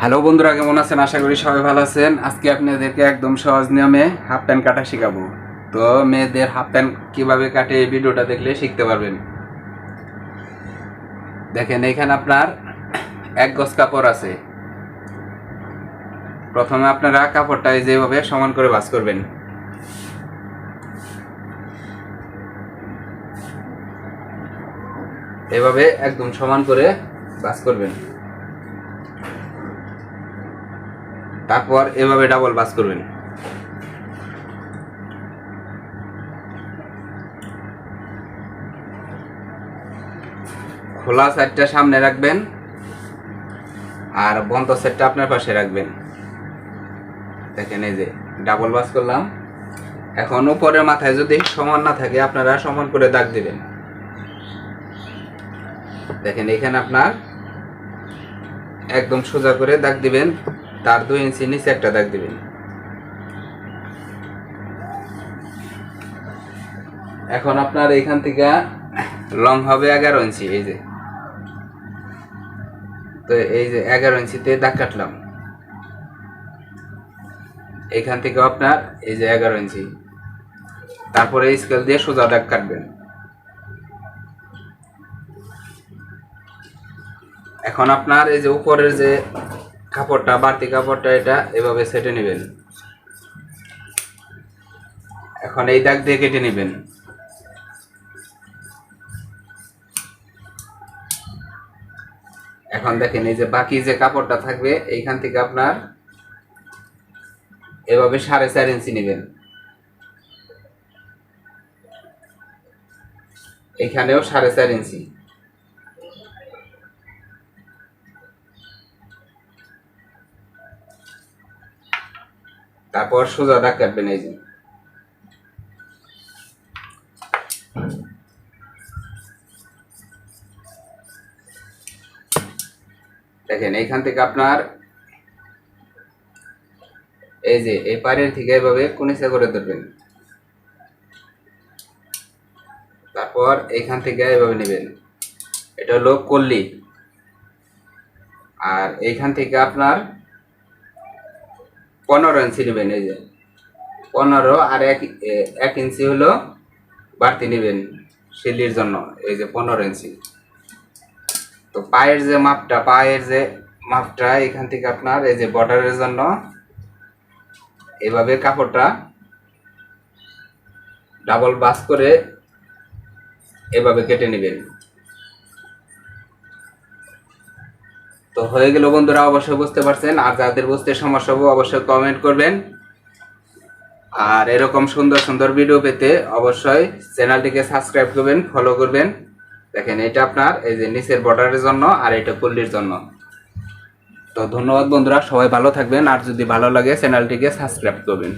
Hello বন্ধুরা, কেমন আছেন? আশা করি সবাই ভালো আছেন। আজকে আপনাদেরকে একদম সহজ নিয়মে হাফ প্যান্ট কাটা শেখাবো। তো মেয়েদের হাফ প্যান্ট কিভাবে কাটে এই ভিডিওটা দেখলে শিখতে পারবেন। দেখেন, এখানে আপনার এক গজ কাপড় আছে। প্রথমে আপনারা কাপড়টা যেভাবে সমান করে ভাঁজ করবেন। এভাবে একদম সমান করে ভাঁজ করবেন। তারপর এভাবে ডাবল ভাঁজ করবেন। খোলা সাইডটা সামনে রাখবেন আর বন্ধ সাইডটা আপনার পাশে রাখবেন। দেখেন, এই যে ডাবল ভাঁজ করলাম। এখন উপরের মাথায় যদি সমান না থাকে আপনারা সমান করে দাগ দিবেন। দেখেন, এখানে আপনার একদম সোজা করে দাগ দিবেন, তার 2 ইঞ্চি নিচে একটা দাগ দিবেন। এখন আপনার এখান থেকে লং হবে 11 ইঞ্চি। এই যে, তো এই যে 11 ইঞ্চিতে দাগ কাটলাম। এইখান থেকে আপনার এই যে 11 ইঞ্চি, তারপরে স্কেল দিয়ে সোজা দাগ কাটবেন। এখন আপনার এই যে উপরের যে কাপড়টা, বাড়তি কাপড়টা, এটা এভাবে সেটে নেবেন। এখন এই দাগ দিয়ে কেটে নেবেন। এখন দেখেন, এই যে বাকি যে কাপড়টা থাকবে এইখান থেকে আপনার এভাবে 4.5 ইঞ্চি নেবেন। এখানেও 4.5 ইঞ্চি। তারপর সোজা দাগ কাটবেন। এই যে দেখেন, এইখান থেকে আপনার এই যে এই পাড়ের থেকে এভাবে কুনিসা করে ধরবেন। তারপর এইখান থেকে এভাবে নেবেন। এটা হলো কল্লি। আর এইখান থেকে আপনার 15 ইঞ্চি নেবেন। এই যে 15 আর 1 ইঞ্চি হলো বাড়তি নেবেন শিলির জন্য। এই যে 15 ইঞ্চি। তো পায়ের যে মাপটা এখান থেকে আপনার এই যে বর্ডারের জন্য এভাবে কাপড়টা ডাবল ভাঁজ করে এভাবে কেটে নেবেন। তো হয়ে গেল বন্ধুরা, অবশ্যই বুঝতে পারছেন। আর যাদের বুঝতে সমস্যা হবে অবশ্যই কমেন্ট করবেন। আর এরকম সুন্দর সুন্দর ভিডিও পেতে অবশ্যই চ্যানেলটিকে সাবস্ক্রাইব করবেন, ফলো করবেন। দেখেন, এটা আপনার এই যে নিচের বর্ডারের জন্য আর এটা কল্লির জন্য। তো ধন্যবাদ বন্ধুরা, সবাই ভালো থাকবেন। আর যদি ভালো লাগে চ্যানেলটিকে সাবস্ক্রাইব করবেন।